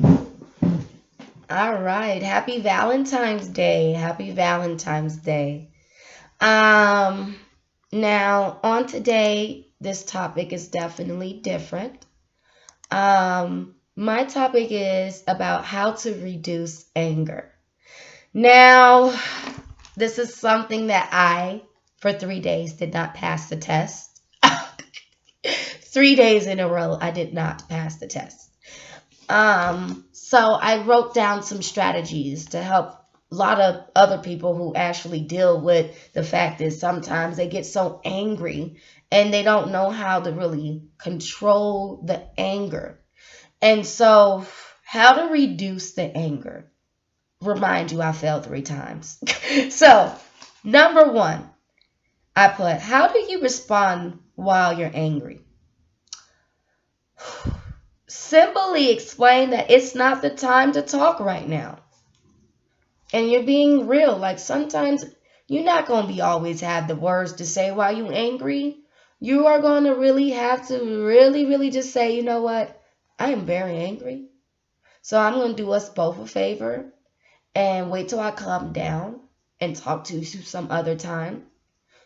All right. Happy Valentine's Day. Happy Valentine's Day. Now on today, this topic is definitely different. My topic is about how to reduce anger. Now, this is something that for 3 days, did not pass the test. 3 days in a row, I did not pass the test. So I wrote down some strategies to help a lot of other people who actually deal with the fact that sometimes they get so angry and they don't know how to really control the anger. And so, how to reduce the anger. Remind you, I failed 3 times. So, number one, I put, how do you respond while you're angry? Simply explain that it's not the time to talk right now. And you're being real. Like sometimes you're not going to be always have the words to say while you're angry. You are going to really have to really just say, you know what? I am very angry. So I'm going to do us both a favor and wait till I calm down and talk to you some other time.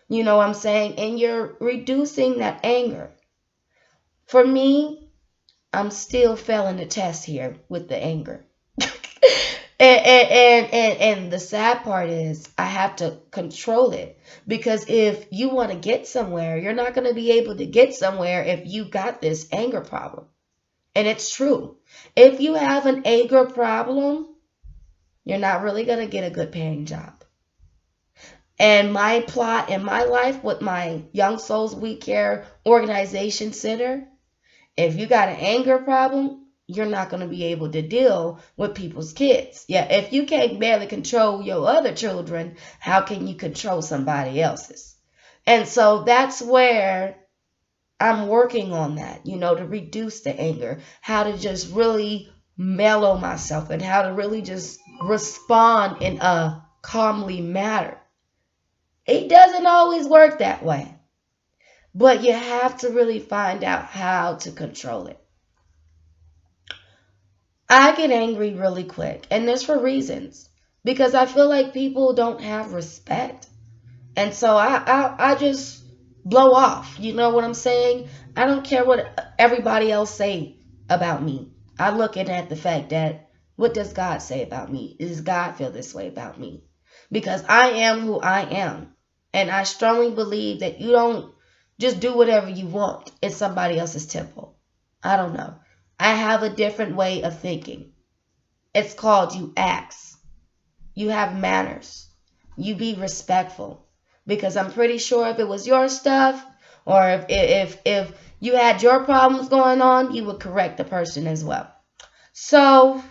You know what I'm saying? And you're reducing that anger. For me, I'm still failing the test here with the anger. And the sad part is I have to control it because if you want to get somewhere, you're not going to be able to get somewhere if you got this anger problem. And it's true. If you have an anger problem, you're not really going to get a good paying job. And my plot in my life with my Young Souls We Care Organization Center, if you got an anger problem, you're not going to be able to deal with people's kids. Yeah, if you can't barely control your other children, how can you control somebody else's? And so that's where I'm working on that, to reduce the anger, how to just really mellow myself and how to really just respond in a calmly manner. It doesn't always work that way, but you have to really find out how to control it. I get angry really quick, and there's for reasons. Because I feel like people don't have respect. And so I just blow off. You know what I'm saying? I don't care what everybody else say about me. I look at the fact that what does God say about me? Does God feel this way about me? Because I am who I am. And I strongly believe that you don't just do whatever you want in somebody else's temple. I don't know. I have a different way of thinking. It's called you ask. You have manners. You be respectful. Because I'm pretty sure if it was your stuff or if you had your problems going on, you would correct the person as well. So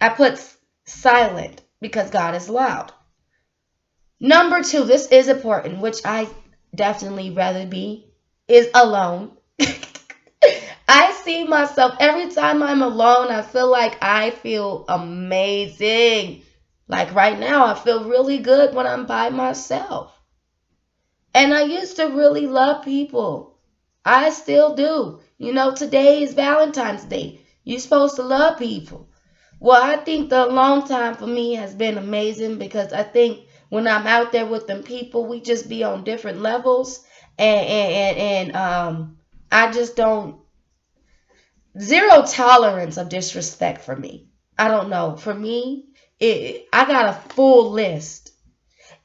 I put silent because God is loud. Number two, this is important, which I definitely rather be, is alone. I see myself every time I'm alone, I feel like I feel amazing. Like right now, I feel really good when I'm by myself. And I used to really love people. I still do. Today is Valentine's Day. You're supposed to love people. Well, I think the alone time for me has been amazing because I think when I'm out there with them people, we just be on different levels. And I just don't, zero tolerance of disrespect for me. I don't know. For me, I got a full list.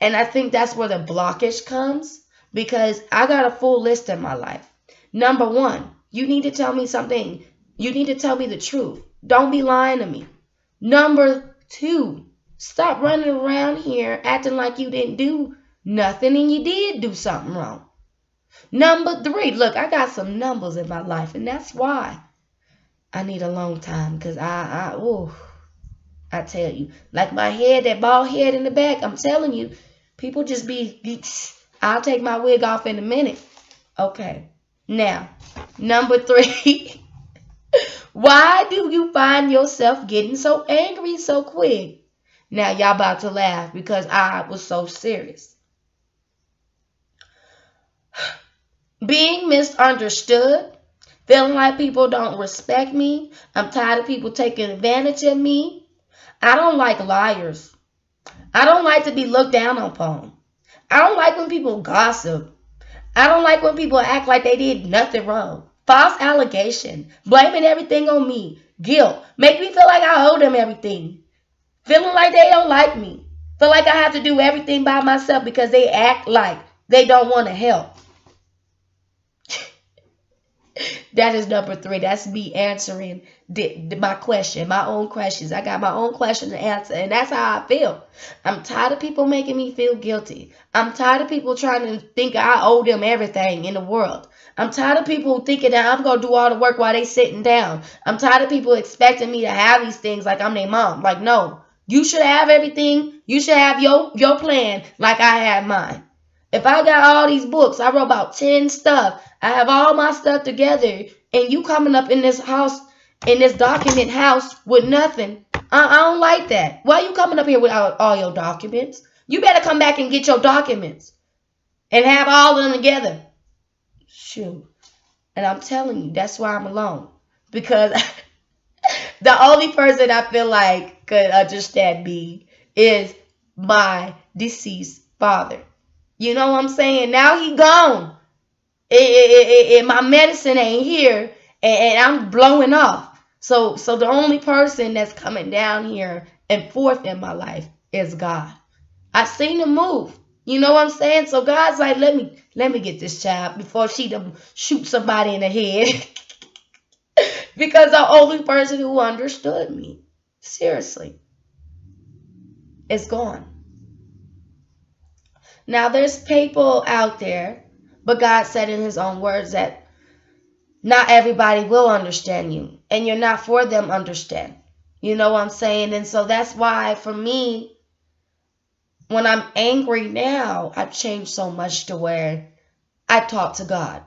And I think that's where the blockage comes because I got a full list in my life. Number one, you need to tell me something. You need to tell me the truth. Don't be lying to me. Number two, stop running around here acting like you didn't do nothing and you did do something wrong. Number three, look, I got some numbers in my life and that's why I need a long time because I tell you, like my head, that bald head in the back, I'm telling you, people just I'll take my wig off in a minute. Okay. Now, number three, why do you find yourself getting so angry so quick? Now, y'all about to laugh because I was so serious. Being misunderstood, Feeling like people don't respect me. I'm tired of people taking advantage of me. I don't like liars. I don't like to be looked down upon. I don't like when people gossip. I don't like when people act like they did nothing wrong. False allegation, blaming everything on me, guilt, make me feel like I owe them everything. Feeling like they don't like me. Feel like I have to do everything by myself because they act like they don't want to help. That is number 3. That's me answering my question, my own questions. I got my own question to answer, and that's how I feel. I'm tired of people making me feel guilty. I'm tired of people trying to think I owe them everything in the world. I'm tired of people thinking that I'm going to do all the work while they sitting down. I'm tired of people expecting me to have these things like I'm their mom. Like, no, you should have everything. You should have your plan like I have mine. If I got all these books, I wrote about 10 stuff. I have all my stuff together, and you coming up in this house, in this document house with nothing. I don't like that. Why you coming up here without all your documents? You better come back and get your documents and have all of them together. Shoot. And I'm telling you, that's why I'm alone. Because the only person I feel like could understand me is my deceased father. You know what I'm saying? Now he gone. My medicine ain't here, and I'm blowing off. So the only person that's coming down here and forth in my life is God. I seen him move. You know what I'm saying? So God's like, let me get this child before she shoot somebody in the head. Because the only person who understood me, seriously, is gone. Now there's people out there, but God said in his own words that not everybody will understand you, and you're not for them understand. You know what I'm saying? And so that's why for me, when I'm angry now, I've changed so much to where I talk to God.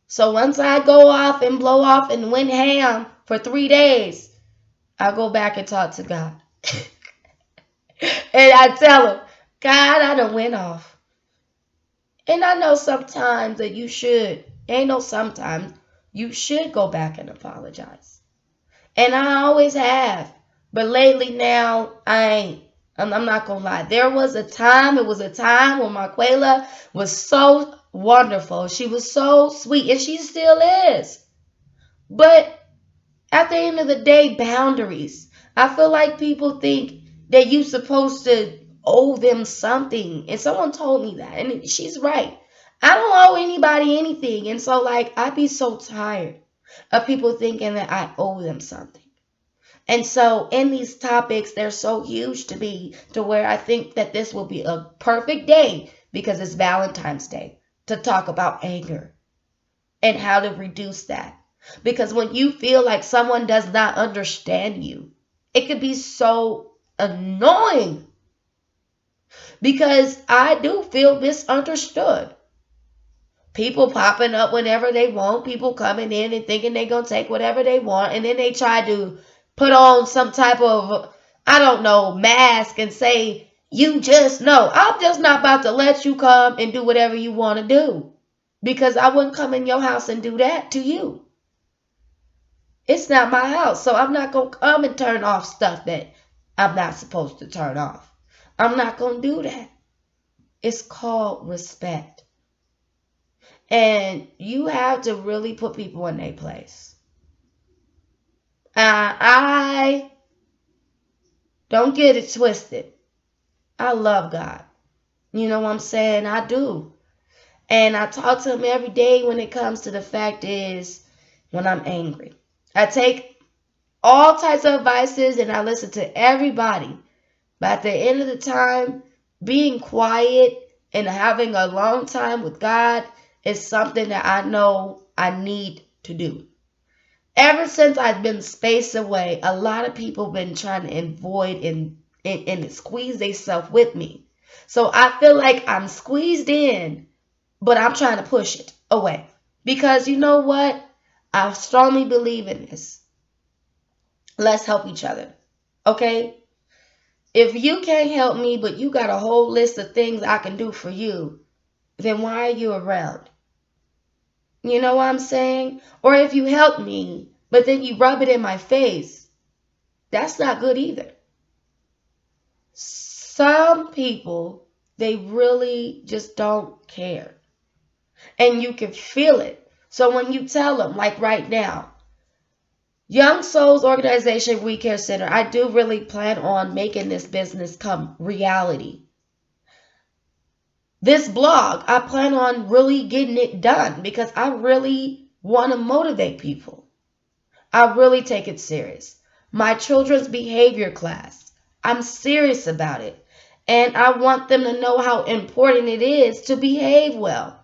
So once I go off and blow off and went ham for 3 days, I go back and talk to God. And I tell him, God, I done went off. And I know sometimes that you should. Ain't no sometimes. You should go back and apologize. And I always have. But lately now, I ain't. I'm not going to lie. There was a time, it was a time when Marquela was so wonderful. She was so sweet, and she still is. But at the end of the day, boundaries. I feel like people think that you're supposed to owe them something. And someone told me that, and she's right. I don't owe anybody anything. And so, like, I'd be so tired of people thinking that I owe them something. And so in these topics, they're so huge to me to where I think that this will be a perfect day, because it's Valentine's Day, to talk about anger and how to reduce that. Because when you feel like someone does not understand you, it could be so annoying, because I do feel misunderstood. People popping up whenever they want, people coming in and thinking they're going to take whatever they want, and then they try to put on some type of, I don't know, mask and say, you just know. I'm just not about to let you come and do whatever you want to do, because I wouldn't come in your house and do that to you. It's not my house, so I'm not going to come and turn off stuff that I'm not supposed to turn off. I'm not going to do that. It's called respect. And you have to really put people in their place. I don't get it twisted. I love God. You know what I'm saying? I do. And I talk to him every day when it comes to the fact is when I'm angry. I take all types of advices and I listen to everybody. But at the end of the time, being quiet and having a long time with God is something that I know I need to do. Ever since I've been spaced away, a lot of people have been trying to avoid and squeeze themselves with me. So I feel like I'm squeezed in, but I'm trying to push it away. Because you know what? I strongly believe in this. Let's help each other. Okay? If you can't help me, but you got a whole list of things I can do for you, then why are you around? You know what I'm saying? Or if you help me, but then you rub it in my face, that's not good either. Some people, they really just don't care. And you can feel it. So when you tell them, like right now, Young Souls Organization We Care Center, I do really plan on making this business come reality. This blog, I plan on really getting it done because I really want to motivate people. I really take it serious. My children's behavior class, I'm serious about it. And I want them to know how important it is to behave well.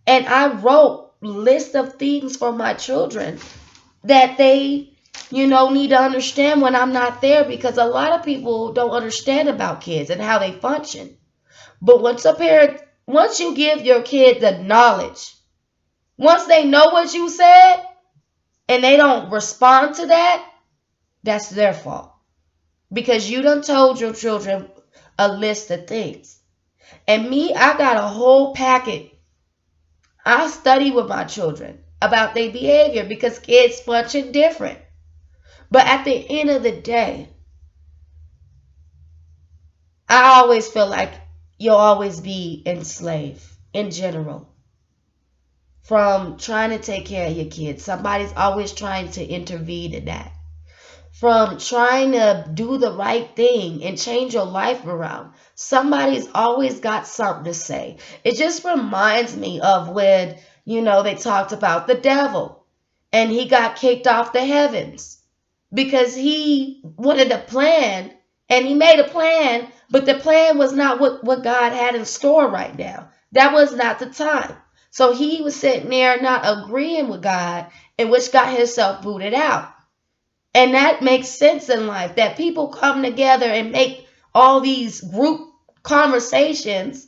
And I wrote lists of things for my children that they, need to understand when I'm not there, because a lot of people don't understand about kids and how they function. But once you give your kid the knowledge, once they know what you said and they don't respond to that, that's their fault. Because you done told your children a list of things. And me, I got a whole packet. I study with my children about their behavior because kids function different. But at the end of the day, I always feel like you'll always be enslaved in general. From trying to take care of your kids, somebody's always trying to intervene in that. From trying to do the right thing and change your life around, somebody's always got something to say. It just reminds me of when, they talked about the devil and he got kicked off the heavens because he wanted a plan and he made a plan, but the plan was not what God had in store right now. That was not the time. So he was sitting there not agreeing with God, in which got himself booted out. And that makes sense in life, that people come together and make all these group conversations,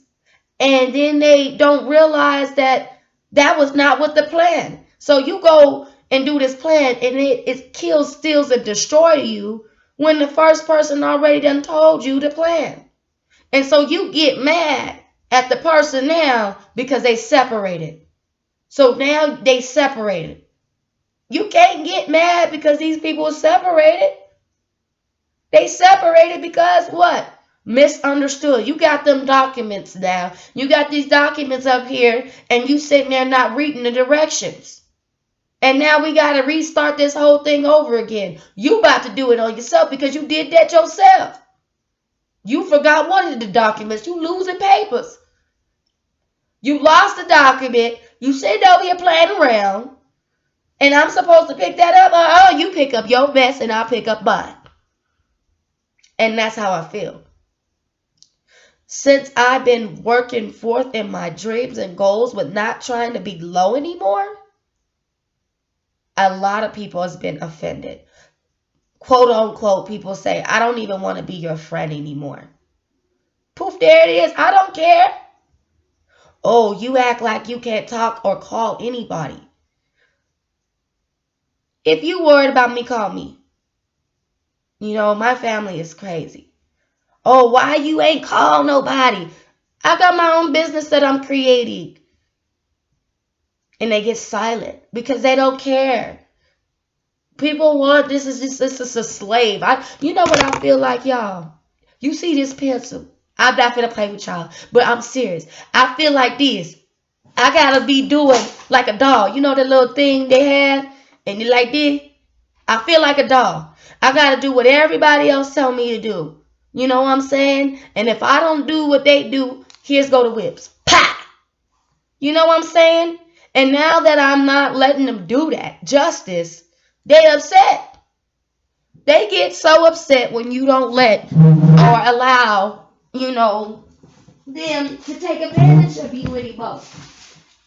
and then they don't realize that that was not what the plan. So you go and do this plan, and it kills, steals, and destroys you when the first person already done told you the plan. And so you get mad at the person now because they separated. So now they separated. You can't get mad because these people are separated. They separated because what? Misunderstood. You got them documents now. You got these documents up here and you sitting there not reading the directions. And now we got to restart this whole thing over again. You about to do it on yourself because you did that yourself. You forgot one of the documents. You losing papers. You lost the document. You sitting over here playing around. And I'm supposed to pick that up? Oh, you pick up your mess and I'll pick up mine. And that's how I feel. Since I've been working forth in my dreams and goals with not trying to be low anymore, a lot of people has been offended. Quote unquote, people say, I don't even want to be your friend anymore. Poof, there it is. I don't care. Oh, you act like you can't talk or call anybody. If you worried about me, call me. My family is crazy. Oh, why you ain't call nobody? I got my own business that I'm creating. And they get silent because they don't care. People want, this is a slave. You know what I feel like, y'all? You see this pencil? I'm not gonna play with y'all, but I'm serious. I feel like this. I gotta be doing like a doll. You know the little thing they have? And you like this? I feel like a doll. I gotta do what everybody else tell me to do. You know what I'm saying? And if I don't do what they do, here's go the whips. Pah! You know what I'm saying? And now that I'm not letting them do that justice, they upset. They get so upset when you don't let or allow, them to take advantage of you anymore.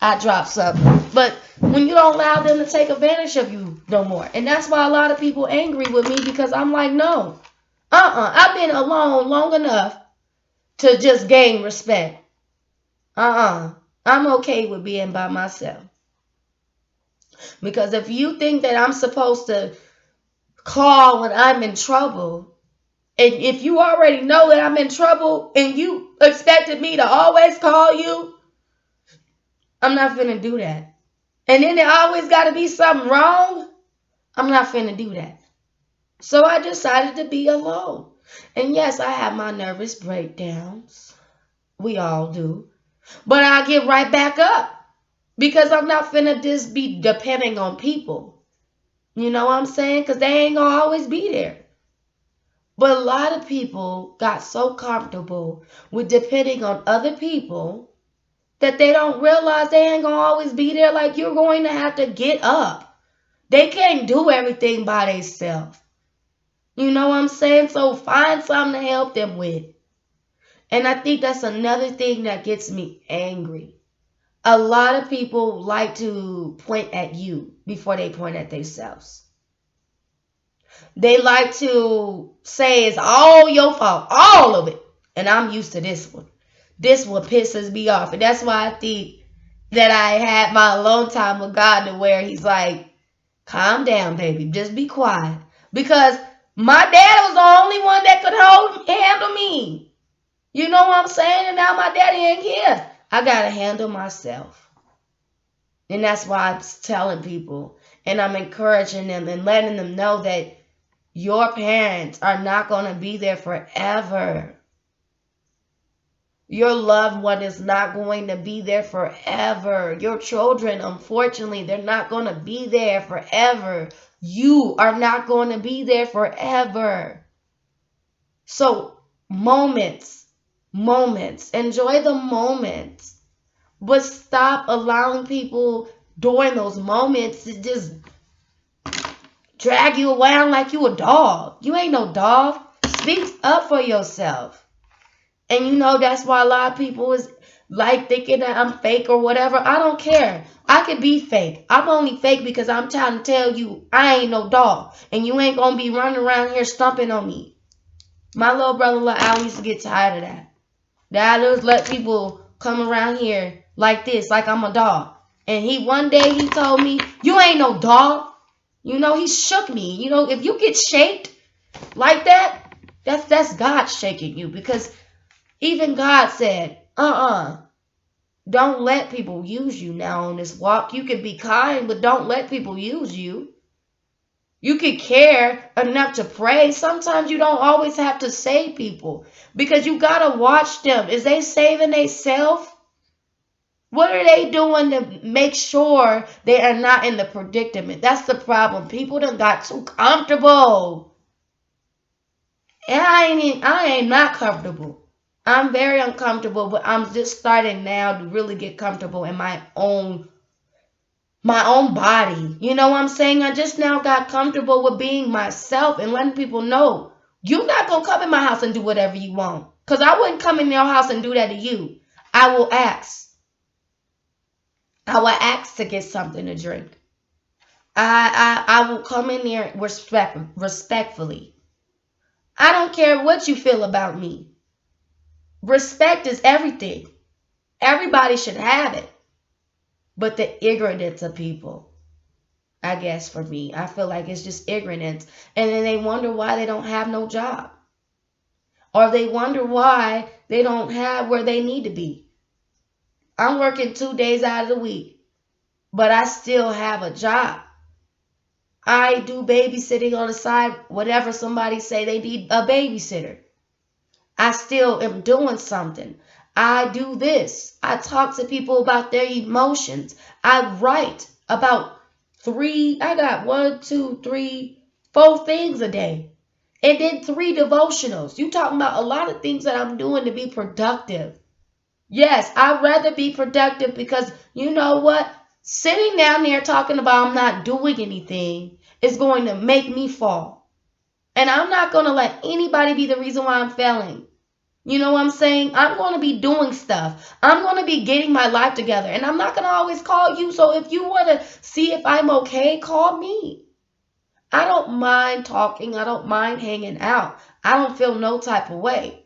I dropped something. But when you don't allow them to take advantage of you no more. And that's why a lot of people angry with me, because I'm like, no. I've been alone long enough to just gain respect. I'm okay with being by myself. Because if you think that I'm supposed to call when I'm in trouble, and if you already know that I'm in trouble and you expected me to always call you, I'm not going to do that. And then there always got to be something wrong. I'm not finna do that. So I decided to be alone. And yes, I have my nervous breakdowns. We all do. But I get right back up because I'm not finna just be depending on people. You know what I'm saying? Because they ain't gonna always be there. But a lot of people got so comfortable with depending on other people that they don't realize they ain't gonna always be there. Like, you're going to have to get up. They can't do everything by themselves. You know what I'm saying? So find something to help them with. And I think that's another thing that gets me angry. A lot of people like to point at you before they point at themselves. They like to say it's all your fault, all of it. And I'm used to this one. This one pisses me off. And that's why I think that I had my alone time with God, to where he's like, calm down, baby. Just be quiet. Because my dad was the only one that could handle me. You know what I'm saying? And now my daddy ain't here. I got to handle myself. And that's why I'm telling people, and I'm encouraging them and letting them know that your parents are not going to be there forever. Your loved one is not going to be there forever. Your children, unfortunately, they're not going to be there forever. You are not going to be there forever. So, moments. Enjoy the moments. But stop allowing people during those moments to just drag you around like you a dog. You ain't no dog. Speak up for yourself. And you know, that's why a lot of people is like thinking that I'm fake or whatever. I don't care. I could be fake. I'm only fake because I'm trying to tell you I ain't no dog. And you ain't going to be running around here stomping on me. My little brother, I used to get tired of that. That I just let people come around here like this, like I'm a dog. And one day he told me, you ain't no dog. You know, he shook me. You know, if you get shaked like that, that's God shaking you. Because even God said, don't let people use you now on this walk. You can be kind, but don't let people use you. You can care enough to pray. Sometimes you don't always have to save people, because you got to watch them. Is they saving themselves? What are they doing to make sure they are not in the predicament? That's the problem. People done got too comfortable. And I ain't not comfortable. I'm very uncomfortable, but I'm just starting now to really get comfortable in my own body. You know what I'm saying? I just now got comfortable with being myself and letting people know, you're not going to come in my house and do whatever you want. Because I wouldn't come in your house and do that to you. I will ask. I will ask to get something to drink. I will come in there respectfully. I don't care what you feel about me. Respect is everything. Everybody should have it. But the ignorance of people, I guess for me, I feel like it's just ignorance. And then they wonder why they don't have no job. Or they wonder why they don't have where they need to be. I'm working 2 days out of the week, but I still have a job. I do babysitting on the side, whatever somebody say they need a babysitter. I still am doing something. I do this. I talk to people about their emotions. I write about 4 things a day. And then 3 devotionals. You talking about a lot of things that I'm doing to be productive. Yes, I'd rather be productive, because you know what? Sitting down there talking about I'm not doing anything is going to make me fall. And I'm not going to let anybody be the reason why I'm failing. You know what I'm saying? I'm going to be doing stuff. I'm going to be getting my life together. And I'm not going to always call you. So if you want to see if I'm okay, call me. I don't mind talking. I don't mind hanging out. I don't feel no type of way.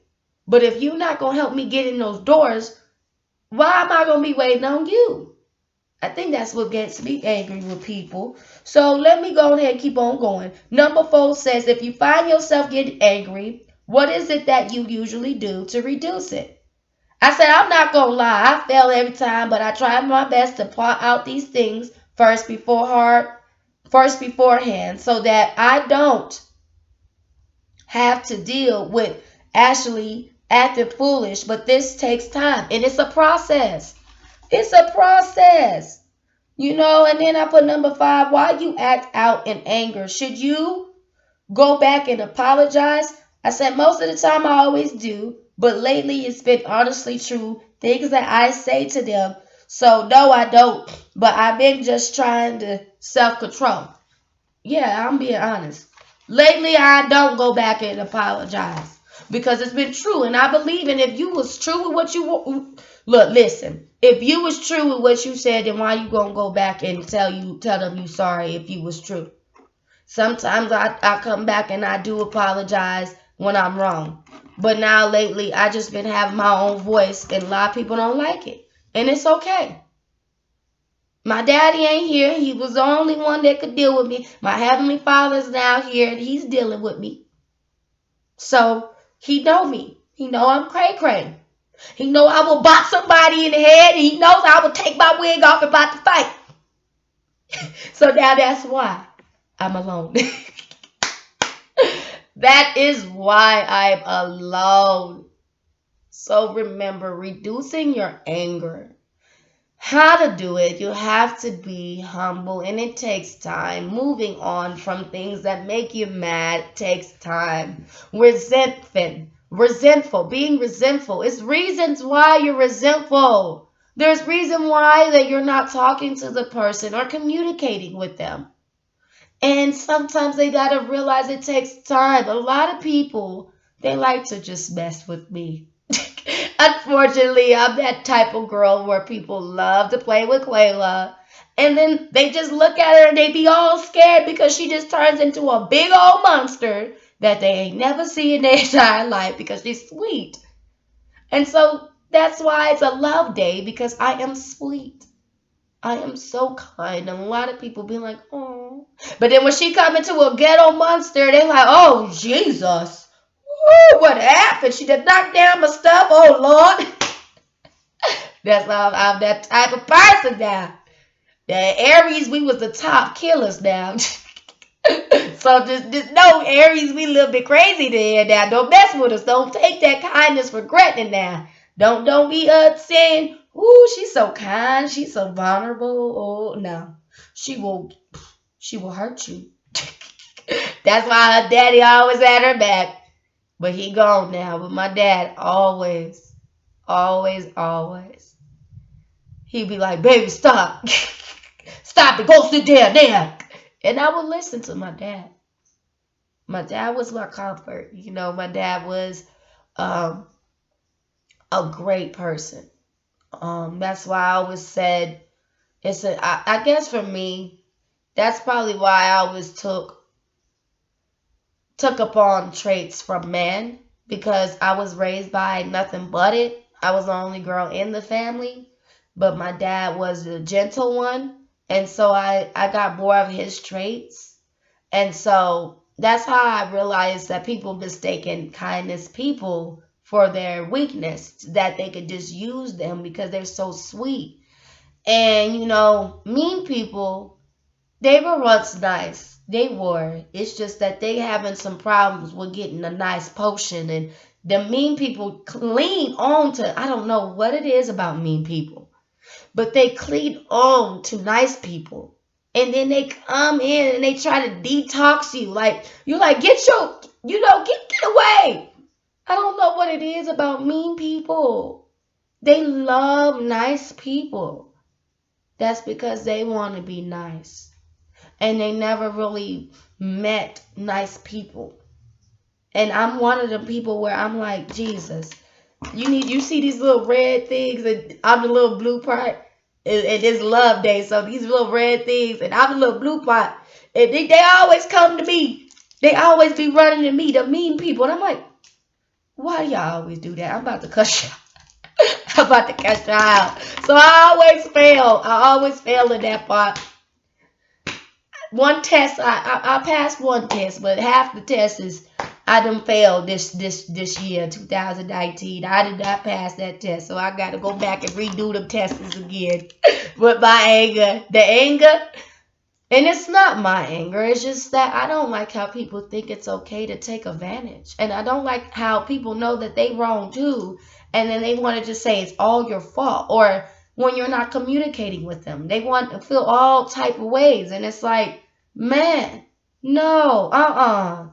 But if you're not going to help me get in those doors, why am I going to be waiting on you? I think that's what gets me angry with people. So let me go ahead and keep on going. Number 4 says, if you find yourself getting angry, what is it that you usually do to reduce it? I said, I'm not going to lie. I fail every time, but I try my best to point out these things first before heart, first beforehand, so that I don't have to deal with actually acting foolish. But this takes time, and it's a process. It's a process. And then I put number 5, why you act out in anger. Should you go back and apologize? I said most of the time I always do, but lately it's been honestly true. Things that I say to them. So no, I don't. But I've been just trying to self-control. Yeah, I'm being honest. Lately I don't go back and apologize because it's been true. And I believe in if you was true with what you look, listen. If you was true with what you said, then why you gonna go back and tell them you sorry if you was true? Sometimes I come back and I do apologize when I'm wrong. But now lately I just been having my own voice and a lot of people don't like it. And it's okay. My daddy ain't here. He was the only one that could deal with me. My heavenly father's now here and he's dealing with me. So he know me. He know I'm cray-cray. He know I will box somebody in the head. And he knows I will take my wig off and about to fight. So now that's why I'm alone. That is why I'm alone. So remember, reducing your anger. How to do it? You have to be humble, and it takes time. Moving on from things that make you mad takes time. Resentful, being resentful. It's reasons why you're resentful. There's reason why that you're not talking to the person or communicating with them. And sometimes they gotta realize it takes time. A lot of people, they like to just mess with me. Unfortunately, I'm that type of girl where people love to play with Quayla. And then they just look at her and they be all scared because she just turns into a big old monster that they ain't never seen in their entire life because she's sweet. And so that's why it's a love day, because I am sweet. I am so kind. And a lot of people be like, oh. But then when she come into a ghetto monster, they're like, oh, Jesus. Ooh, what happened? She did knock down my stuff. Oh, Lord. That's why I'm that type of person now. The Aries, we was the top killers now. So just know, Aries, we a little bit crazy there now. Don't mess with us. Don't take that kindness for granted now. Don't be saying, ooh, she's so kind. She's so vulnerable. Oh, no. She will hurt you. That's why her daddy always had her back. But he gone now. But my dad always. He'd be like, baby, stop. Stop it. Go sit down there. And I would listen to my dad. My dad was my comfort. My dad was a great person. That's why I always said, I guess for me, that's probably why I always took upon traits from men, because I was raised by nothing but it. I was the only girl in the family, but my dad was the gentle one, and so I got more of his traits. And so that's how I realized that people mistaken kindness people for their weakness, that they could just use them because they're so sweet. And mean people, they were once nice. They were. It's just that they having some problems with getting a nice potion. And the mean people cling on to, I don't know what it is about mean people, but they cling on to nice people. And then they come in and they try to detox you. Like, you're like, get away. I don't know what it is about mean people. They love nice people. That's because they want to be nice. And they never really met nice people. And I'm one of the people where I'm like, Jesus, you see these little red things, and I'm the little blue part. And it's love day, so these little red things, and I'm the little blue part. And they always come to me. They always be running to me, the mean people. And I'm like, why do y'all always do that? I'm about to cuss y'all. I'm about to cuss y'all out. So I always fail. In that part. One test, I passed one test, but half the tests is I done failed this year, 2019. I did not pass that test, so I got to go back and redo the tests again. with my anger. The anger. And it's not my anger. It's just that I don't like how people think it's okay to take advantage. And I don't like how people know that they wrong too. And then they want to just say it's all your fault. Or when you're not communicating with them, they want to feel all type of ways. And it's like, man, no,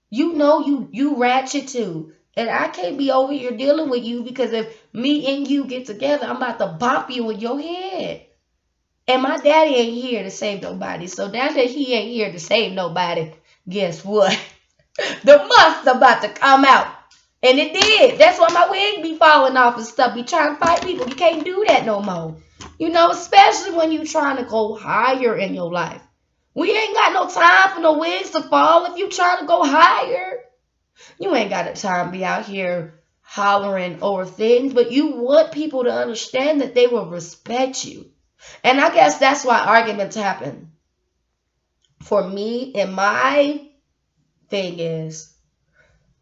You know you ratchet too. And I can't be over here dealing with you because if me and you get together, I'm about to bop you in your head. And my daddy ain't here to save nobody. So now that he ain't here to save nobody, guess what? The monster about to come out. And it did. That's why my wig be falling off and stuff. Be trying to fight people. You can't do that no more. You know, especially when you trying to go higher in your life. We ain't got no time for no wigs to fall if you trying to go higher. You ain't got the time to be out here hollering over things, but you want people to understand that they will respect you. And I guess that's why arguments happen. For me, and my thing is,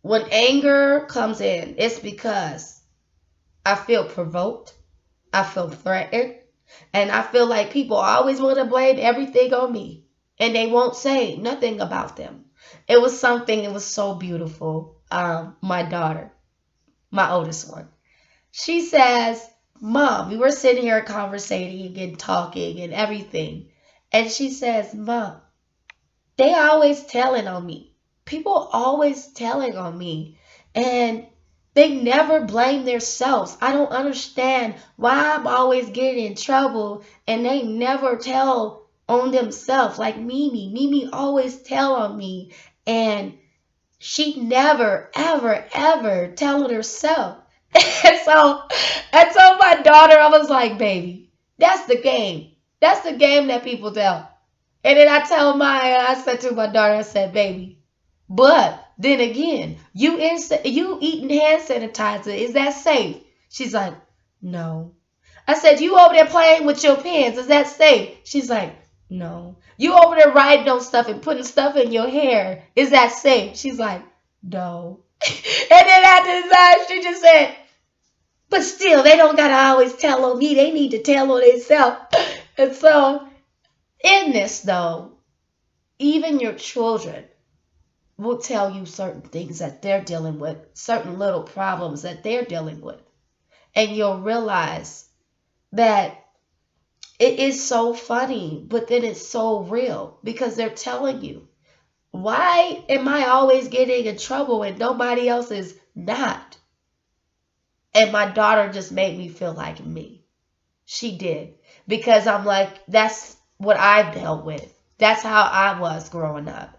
when anger comes in, it's because I feel provoked, I feel threatened, and I feel like people always want to blame everything on me. And they won't say nothing about them. It was so beautiful. My daughter, my oldest one, she says, Mom, we were sitting here conversating and talking and everything. And she says, Mom, they always telling on me. People always telling on me. And they never blame themselves. I don't understand why I'm always getting in trouble and they never tell on themselves. Like Mimi. Mimi always tell on me. And she never, ever, ever tell on herself. And so my daughter, I was like, baby, that's the game. That's the game that people tell. And then I said to my daughter, I said, baby, but then again, you eating hand sanitizer, is that safe? She's like, no. I said, you over there playing with your pens, is that safe? She's like, no. You over there writing on stuff and putting stuff in your hair, is that safe? She's like, no. And then after that, she just said, but still, they don't got to always tell on me. They need to tell on themselves. And so, in this, though, even your children will tell you certain things that they're dealing with, certain little problems that they're dealing with. And you'll realize that it is so funny, but then it's so real because they're telling you. Why am I always getting in trouble and nobody else is not? And my daughter just made me feel like me. She did. Because I'm like, that's what I've dealt with. That's how I was growing up.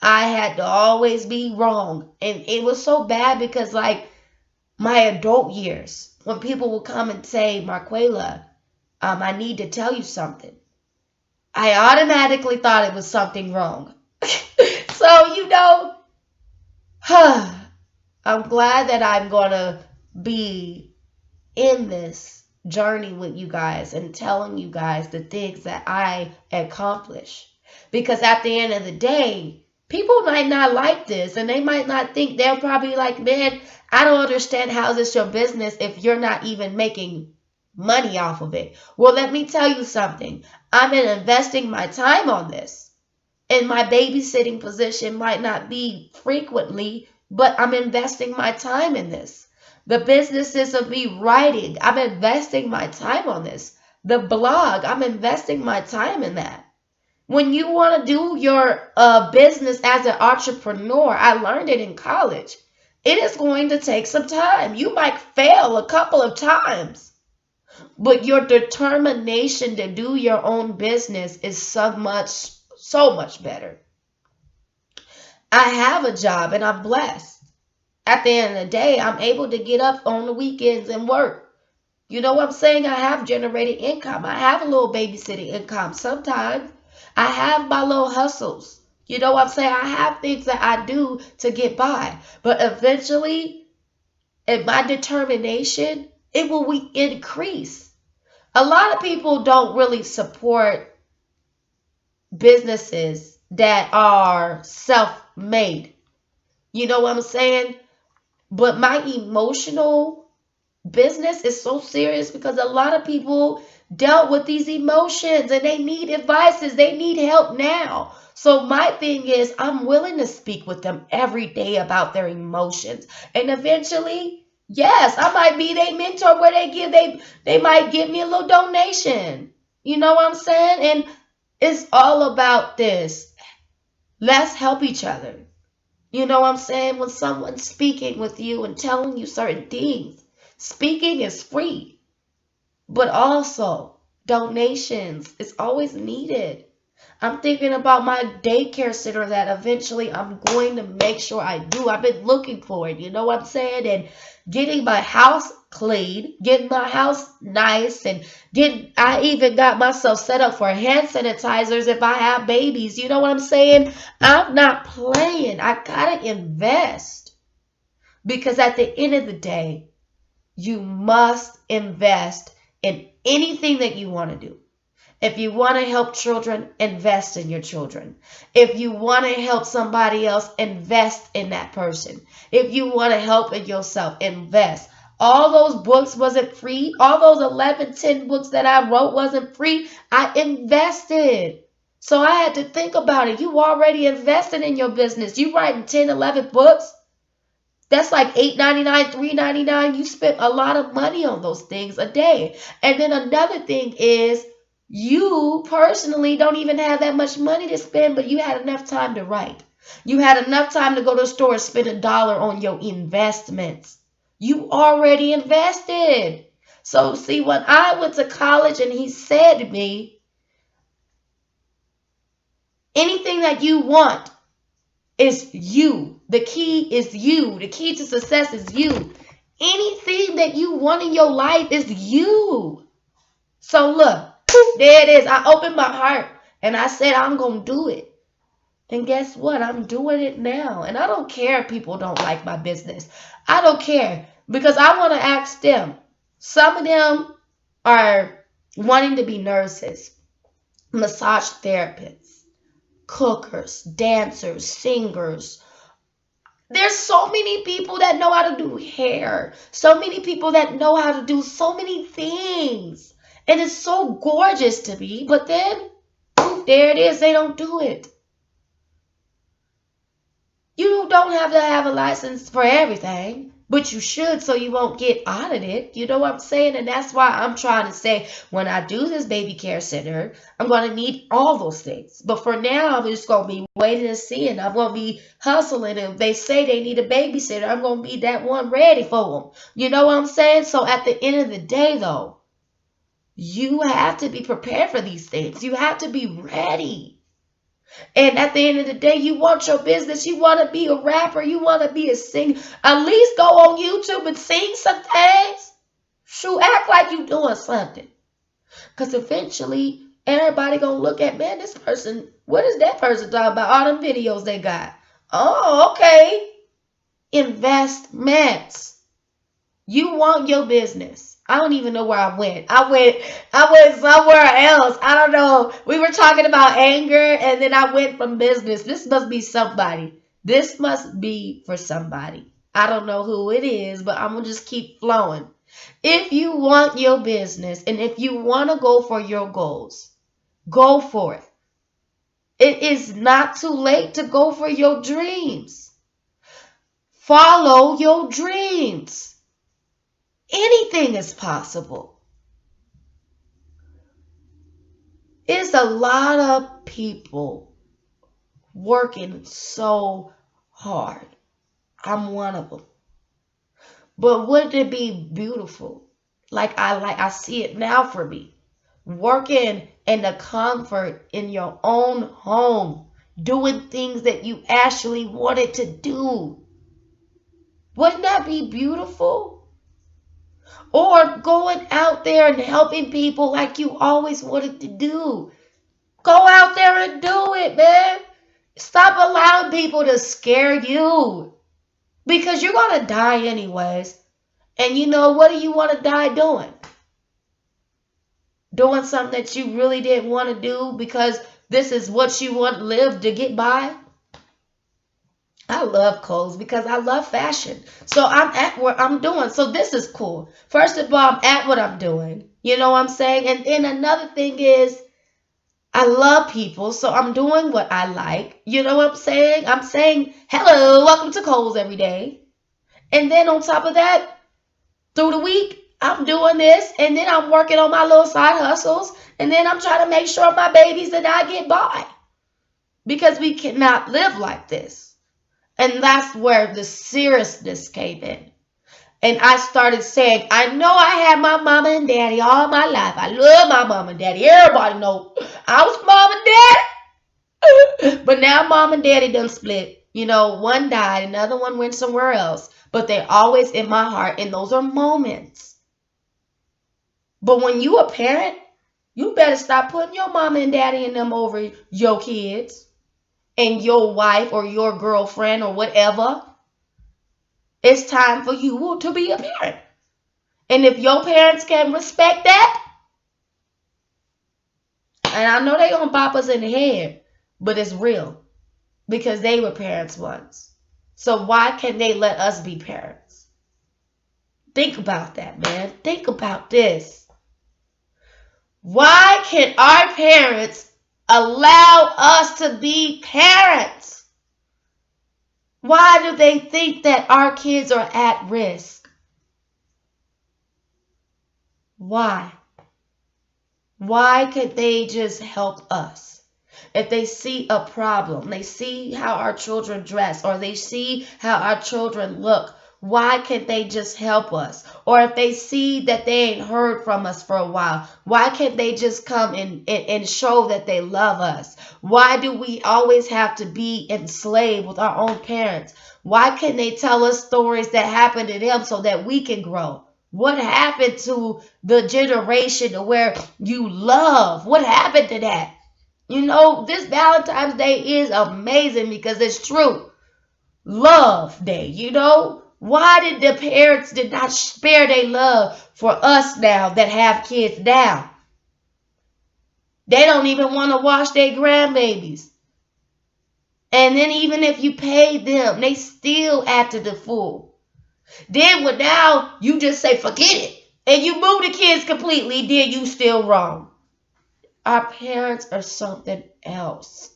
I had to always be wrong. And it was so bad because like my adult years, when people would come and say, Marquela, I need to tell you something. I automatically thought it was something wrong. So, I'm glad that I'm going to be in this journey with you guys and telling you guys the things that I accomplish. Because at the end of the day, people might not like this and they might not think, they're probably like, man, I don't understand how is this your business if you're not even making money off of it. Well, let me tell you something. I'm investing my time on this. And my babysitting position might not be frequently, but I'm investing my time in this. The businesses of me writing, I'm investing my time on this. The blog, I'm investing my time in that. When you want to do your business as an entrepreneur, I learned it in college. It is going to take some time. You might fail a couple of times. But your determination to do your own business is so much better. I have a job and I'm blessed. At the end of the day, I'm able to get up on the weekends and work. You know what I'm saying? I have generated income. I have a little babysitting income sometimes. I have my little hustles. You know what I'm saying? I have things that I do to get by. But eventually, in my determination, it will increase. A lot of people don't really support businesses that are self-made. You know what I'm saying? But my emotional business is so serious because a lot of people dealt with these emotions and they need advices. They need help now. So my thing is, I'm willing to speak with them every day about their emotions. And eventually, yes, I might be their mentor where they might give me a little donation. You know what I'm saying? And it's all about this. Let's help each other. You know what I'm saying? When someone's speaking with you and telling you certain things, speaking is free. But also, donations is always needed. I'm thinking about my daycare center that eventually I'm going to make sure I do. I've been looking for it, you know what I'm saying? And getting my house clean, getting my house nice, and I even got myself set up for hand sanitizers if I have babies. You know what I'm saying? I'm not playing. I gotta invest. Because at the end of the day, you must invest in anything that you want to do. If you want to help children, invest in your children. If you want to help somebody else, invest in that person. If you want to help in yourself, invest. All those books wasn't free. All those 11, 10 books that I wrote wasn't free. I invested. So I had to think about it. You already invested in your business. You writing 10, 11 books. That's like $8.99, $3.99. You spent a lot of money on those things a day. And then another thing is, you personally don't even have that much money to spend, but you had enough time to write. You had enough time to go to the store and spend $1 on your investments. You already invested. So see, when I went to college and he said to me, anything that you want is you. The key is you. The key to success is you. Anything that you want in your life is you. So look, there it is. I opened my heart and I said, I'm going to do it. And guess what? I'm doing it now. And I don't care if people don't like my business. I don't care because I want to ask them. Some of them are wanting to be nurses, massage therapists, cookers, dancers, singers. There's so many people that know how to do hair. So many people that know how to do so many things. And it's so gorgeous to me. But then, there it is. They don't do it. You don't have to have a license for everything. But you should so you won't get audited. You know what I'm saying? And that's why I'm trying to say when I do this baby care center, I'm going to need all those things. But for now, I'm just going to be waiting and seeing. I'm going to be hustling. And if they say they need a babysitter, I'm going to be that one ready for them. You know what I'm saying? So at the end of the day, though, you have to be prepared for these things. You have to be ready. And at the end of the day, you want your business. You want to be a rapper. You want to be a singer. At least go on YouTube and sing some things. Shoot, act like you doing something. Because eventually, everybody going to look at, man, this person, what is that person talking about? All them videos they got. Oh, okay. Investments. You want your business. I don't even know where I went. I went somewhere else. I don't know. We were talking about anger and then I went from business. This must be somebody. This must be for somebody. I don't know who it is, but I'm going to just keep flowing. If you want your business and if you want to go for your goals, go for it. It is not too late to go for your dreams. Follow your dreams. Anything is possible. It's a lot of people working so hard. I'm one of them. But wouldn't it be beautiful? Like I see it now for me. Working in the comfort in your own home. Doing things that you actually wanted to do. Wouldn't that be beautiful? Or going out there and helping people like you always wanted to do. Go out there and do it, man. Stop allowing people to scare you. Because you're going to die anyways. And you know, what do you want to die doing? Doing something that you really didn't want to do because this is what you want to live to get by? I love clothes because I love fashion. So I'm at what I'm doing. So this is cool. First of all, I'm at what I'm doing. You know what I'm saying? And then another thing is I love people, so I'm doing what I like. You know what I'm saying? I'm saying, hello, welcome to Kohl's every day. And then on top of that, through the week, I'm doing this, and then I'm working on my little side hustles, and then I'm trying to make sure my babies and I get by. Because we cannot live like this. And that's where the seriousness came in. And I started saying, I know I had my mama and daddy all my life. I love my mama and daddy. Everybody know I was mom and daddy. But now mom and daddy done split. You know, one died, another one went somewhere else. But they're always in my heart, and those are moments. But when you a parent, you better stop putting your mama and daddy and them over your kids and your wife or your girlfriend or whatever. It's time for you to be a parent. And if your parents can respect that, and I know they gonna bop us in the head, but it's real. Because they were parents once. So why can't they let us be parents? Think about that, man. Think about this. Why can our parents allow us to be parents? Why do they think that our kids are at risk? Why? Why can't they just help us? If they see a problem, they see how our children dress, or they see how our children look, why can't they just help us? Or if they see that they ain't heard from us for a while, why can't they just come and show that they love us? Why do we always have to be enslaved with our own parents? Why can't they tell us stories that happened to them so that we can grow? What happened to the generation where you love? What happened to that? You know, this Valentine's Day is amazing because it's true. Love Day, you know? Why did the parents did not spare their love for us now that have kids now? They don't even want to watch their grandbabies. And then even if you pay them, they still acted the fool. Then when now you just say forget it and you move the kids completely, then you still wrong. Our parents are something else.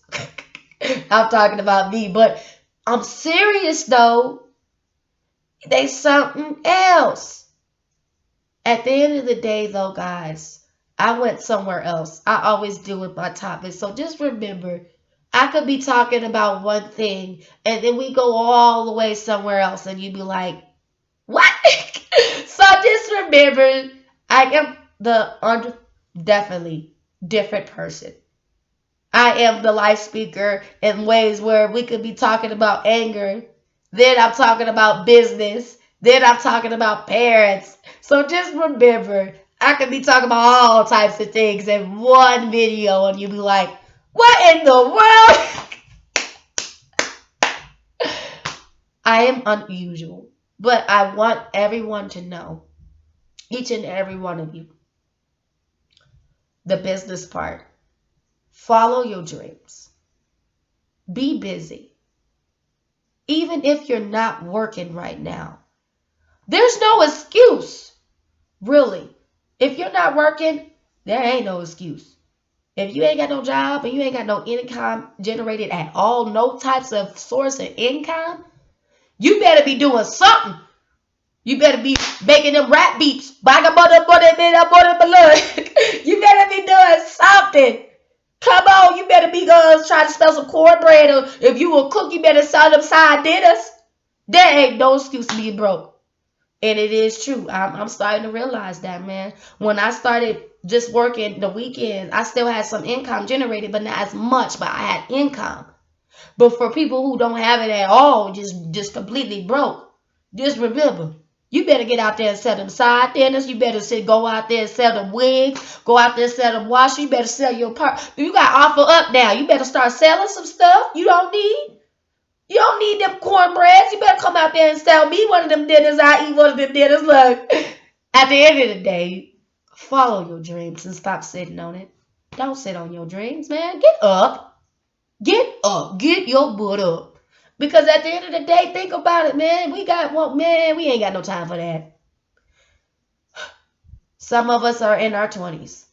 I'm talking about me, but I'm serious though. They something else. At the end of the day though, guys, I went somewhere else. I always do with my topics. So just remember, I could be talking about one thing and then we go all the way somewhere else and you be like, what? So just remember, I am the definitely different person. I am the life speaker in ways where we could be talking about anger. Then I'm talking about business. Then I'm talking about parents. So just remember, I could be talking about all types of things in one video and you'll be like, what in the world? I am unusual, but I want everyone to know, each and every one of you, the business part. Follow your dreams. Be busy. Even if you're not working right now. There's no excuse. Really. If you're not working, there ain't no excuse. If you ain't got no job and you ain't got no income generated at all, no types of source of income, you better be doing something. You better be making them rap beats. You better be doing something. Come on, you better be trying to spell some cornbread, or if you a cook, you better sell them side dinners. There ain't no excuse to be broke. And it is true. I'm starting to realize that, man. When I started just working the weekends, I still had some income generated, but not as much, but I had income. But for people who don't have it at all, just completely broke, just remember, you better get out there and sell them side dinners. You better go out there and sell them wigs. Go out there and sell them washes. You better sell your part. You got offer up now. You better start selling some stuff you don't need. You don't need them cornbreads. You better come out there and sell me one of them dinners. I eat one of them dinners. Look, at the end of the day, follow your dreams and stop sitting on it. Don't sit on your dreams, man. Get up. Get up. Get your butt up. Because at the end of the day, think about it, man. We ain't got no time for that. Some of us are in our 20s.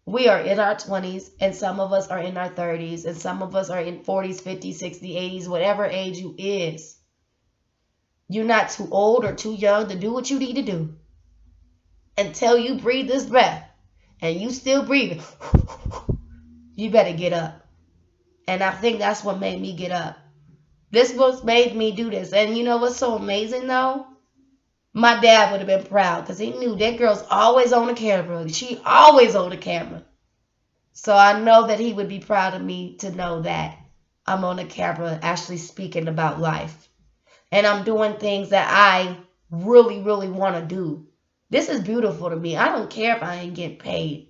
We are in our 20s, and some of us are in our 30s, and some of us are in 40s, 50s, 60s, 80s, whatever age you is. You're not too old or too young to do what you need to do. Until you breathe this breath, and you still breathing, you better get up. And I think that's what made me get up. This was made me do this. And you know what's so amazing, though? My dad would have been proud because he knew that girl's always on the camera. She always on the camera. So I know that he would be proud of me to know that I'm on the camera actually speaking about life. And I'm doing things that I really, really want to do. This is beautiful to me. I don't care if I ain't getting paid.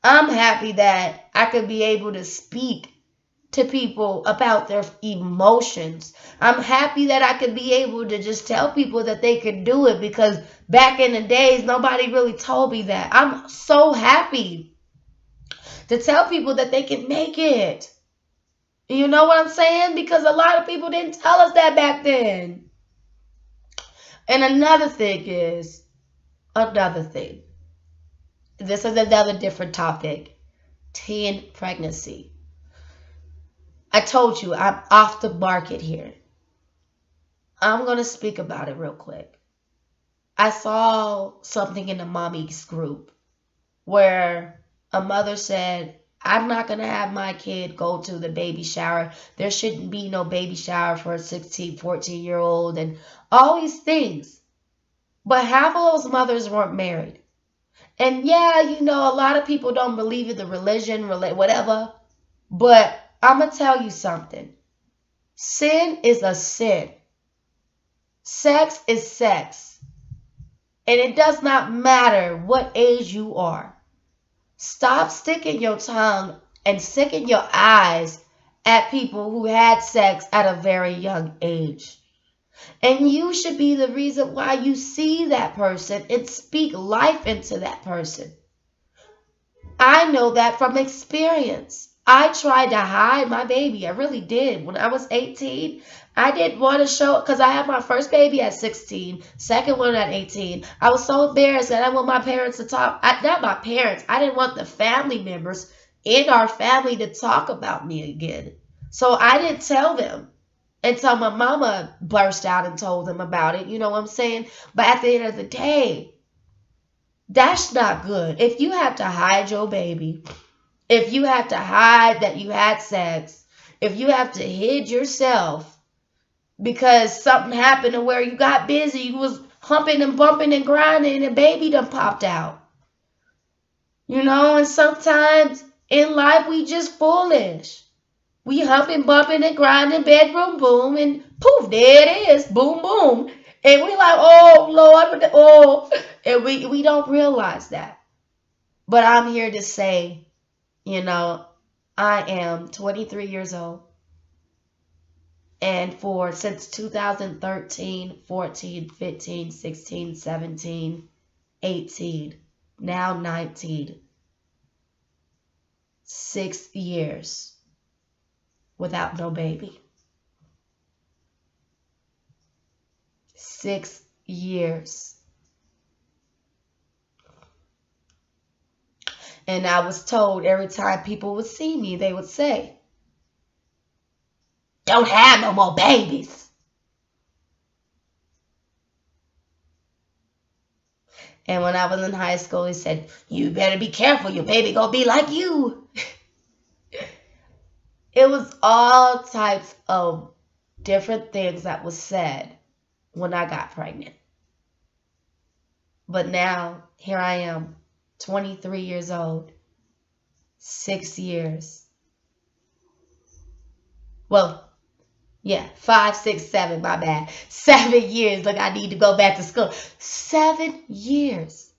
I'm happy that I could be able to speak to people about their emotions. I'm happy that I could be able to just tell people that they could do it, because back in the days, nobody really told me that. I'm so happy to tell people that they can make it. You know what I'm saying? Because a lot of people didn't tell us that back then. And another thing. This is another different topic. Teen pregnancy. I told you I'm off the market here. I'm going to speak about it real quick. I saw something in the mommies group where a mother said, I'm not going to have my kid go to the baby shower. There shouldn't be no baby shower for a 16, 14-year-old and all these things. But half of those mothers weren't married. And yeah, you know, a lot of people don't believe in the religion, whatever. But I'm going to tell you something. Sin is a sin. Sex is sex. And it does not matter what age you are. Stop sticking your tongue and sticking your eyes at people who had sex at a very young age. And you should be the reason why you see that person and speak life into that person. I know that from experience. I tried to hide my baby. I really did. When I was 18, I didn't want to show, because I had my first baby at 16, second one at 18. I was so embarrassed that I didn't want my parents to talk. Not my parents. I didn't want the family members in our family to talk about me again. So I didn't tell them until my mama burst out and told them about it. You know what I'm saying? But at the end of the day, that's not good. If you have to hide your baby, if you have to hide that you had sex, if you have to hide yourself because something happened to where you got busy, you was humping and bumping and grinding and a baby done popped out. You know, and sometimes in life we just foolish. We humping, bumping and grinding, bedroom boom, and poof, there it is, boom, boom. And we like, oh, Lord, oh, and we don't realize that. But I'm here to say, you know, I am 23 years old. And since 2013, 14, 15, 16, 17, 18, now 19, 6 years without no baby. 6 years. And I was told every time people would see me, they would say, don't have no more babies. And when I was in high school, they said, you better be careful, your baby gonna be like you. It was all types of different things that was said when I got pregnant. But now, here I am, 23 years old, 6 years. Well, yeah, 5, 6, 7, my bad. 7 years, look, I need to go back to school. 7 years.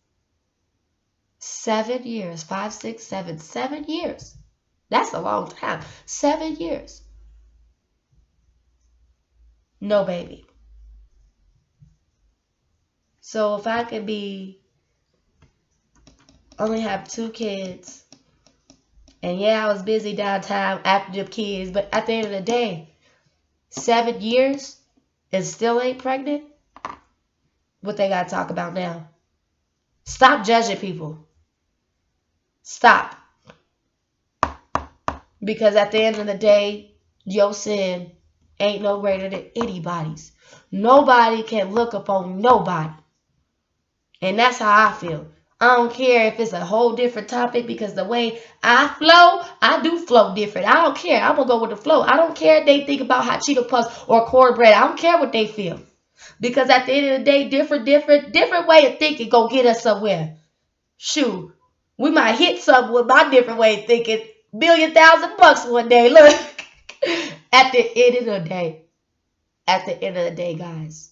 7 years, 5, 6, 7, 7 years. That's a long time. 7 years. No baby. So if I could only have 2 kids, and yeah, I was busy downtown after the kids, but at the end of the day, 7 years and still ain't pregnant? What they got to talk about now? Stop judging people. Stop. Because at the end of the day, your sin ain't no greater than anybody's. Nobody can look upon nobody. And that's how I feel. I don't care if it's a whole different topic, because the way I flow, I do flow different. I don't care. I'm going to go with the flow. I don't care if they think about hot Cheeto Puffs or cornbread. I don't care what they feel. Because at the end of the day, different way of thinking go get us somewhere. Shoot, we might hit something with my different way of thinking. $1,000,000 one day. Look, at the end of the day, guys,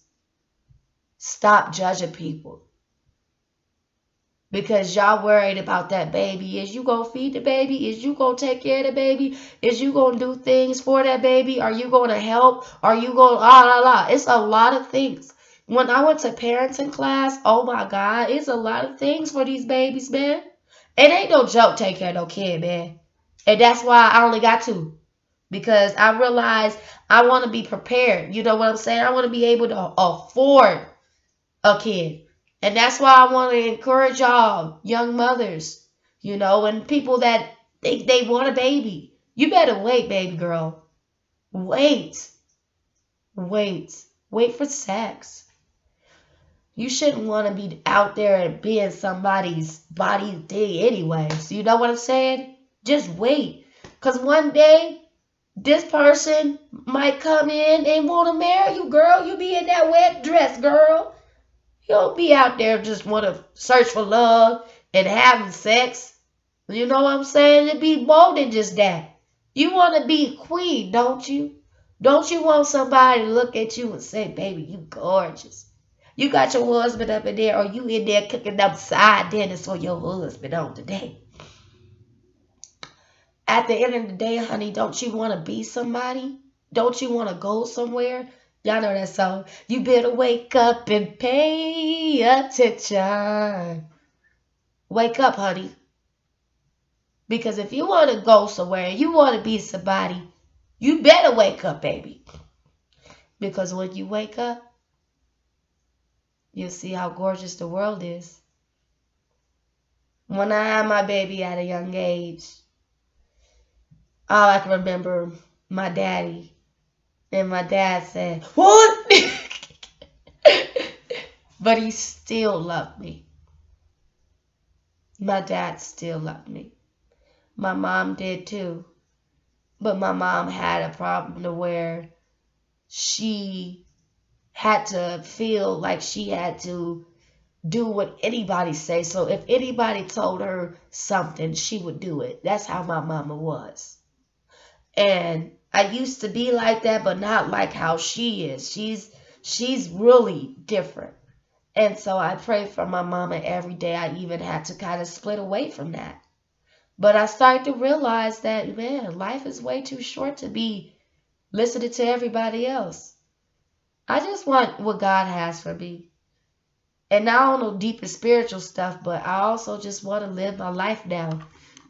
stop judging people. Because y'all worried about that baby. Is you going to feed the baby? Is you going to take care of the baby? Is you going to do things for that baby? Are you going to help? Are you going to... It's a lot of things. When I went to parenting class, oh my God, it's a lot of things for these babies, man. It ain't no joke taking care of no kid, man. And that's why I only got 2. Because I realized I want to be prepared. You know what I'm saying? I want to be able to afford a kid. And that's why I want to encourage y'all, young mothers, and people that think they want a baby. You better wait, baby girl. Wait. Wait for sex. You shouldn't want to be out there and being somebody's body thing anyways. You know what I'm saying? Just wait. Because one day, this person might come in and want to marry you, girl. You be in that wet dress, girl. You don't be out there just want to search for love and having sex. You know what I'm saying? It be more than just that. You want to be queen, don't you? Don't you want somebody to look at you and say, baby, you gorgeous. You got your husband up in there, or you in there cooking up side dinners for your husband on today. At the end of the day, honey, don't you want to be somebody? Don't you want to go somewhere? Y'all know that song. You better wake up and pay attention. Wake up, honey. Because if you want to go somewhere, you want to be somebody, you better wake up, baby. Because when you wake up, you'll see how gorgeous the world is. When I had my baby at a young age, all I can remember, my daddy. And my dad said, what? But he still loved me. My dad still loved me. My mom did too. But my mom had a problem to where she had to feel like she had to do what anybody say. So if anybody told her something, she would do it. That's how my mama was. And I used to be like that, but not like how she is. She's really different. And so I pray for my mama every day. I even had to kind of split away from that. But I started to realize that, man, life is way too short to be listening to everybody else. I just want what God has for me. And I don't know deeper spiritual stuff, but I also just want to live my life now.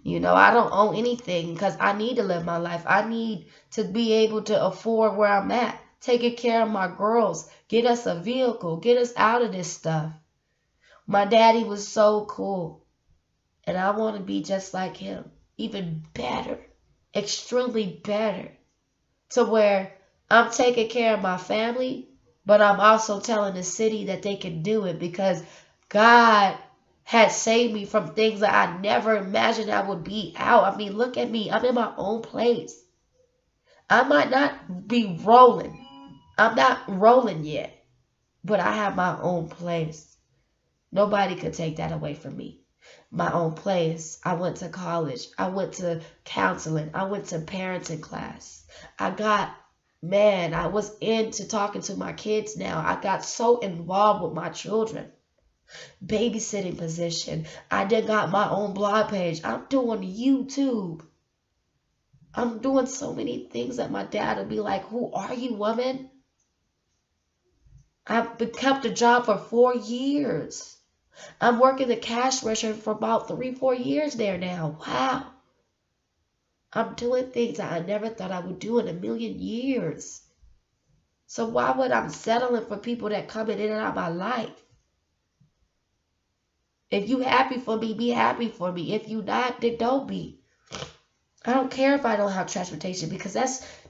I don't own anything because I need to live my life. I need to be able to afford where I'm at, taking care of my girls, get us a vehicle, get us out of this stuff. My daddy was so cool, and I want to be just like him, even better, extremely better, to where I'm taking care of my family, but I'm also telling the city that they can do it because God had saved me from things that I never imagined I would be out. I mean, look at me. I'm in my own place. I might not be rolling. I'm not rolling yet, but I have my own place. Nobody could take that away from me. My own place. I went to college. I went to counseling. I went to parenting class. I was into talking to my kids now. I got so involved with my children. Babysitting position. I done got my own blog page. I'm doing YouTube. I'm doing so many things that my dad will be like, who are you, woman? I've kept a job for 4 years. I'm working the cash register for about 3-4 years there now. Wow. I'm doing things that I never thought I would do in a million years. So why would I settling for people that come in and out of my life? If you happy for me, be happy for me. If you not, then don't be. I don't care if I don't have transportation, because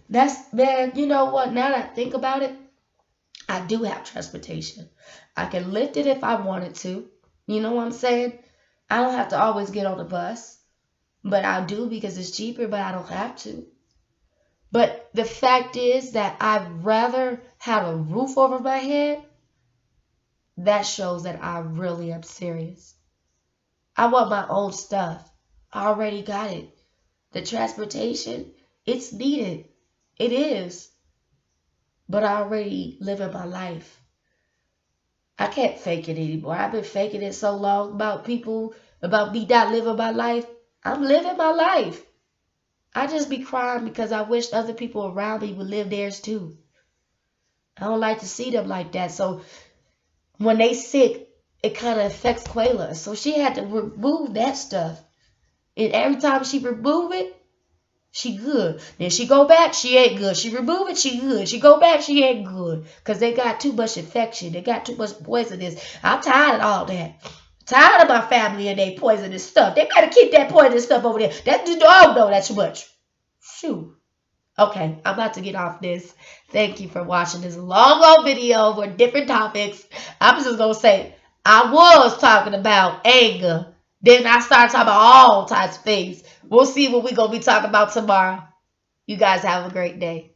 that's man, you know what? Now that I think about it, I do have transportation. I can lift it if I wanted to. You know what I'm saying? I don't have to always get on the bus, but I do because it's cheaper, but I don't have to. But the fact is that I'd rather have a roof over my head. That shows that I really am serious. I want my own stuff. I already got it. The transportation, it's needed. It is. But I already live in my life. I can't fake it anymore. I've been faking it so long about people, about me not living my life. I'm living my life. I just be crying because I wish other people around me would live theirs too. I don't like to see them like that. So when they sick, it kind of affects Quayla. So she had to remove that stuff. And every time she remove it, she good. Then she go back, she ain't good. She remove it, she good. She go back, she ain't good. Because they got too much infection. They got too much poisonous. I'm tired of all that. Tired of my family and they poisonous stuff. They better keep that poisonous stuff over there. That don't know that too much. Shoot. Okay, I'm about to get off this. Thank you for watching this long old video for different topics. I'm just going to say, I was talking about anger. Then I started talking about all types of things. We'll see what we're going to be talking about tomorrow. You guys have a great day.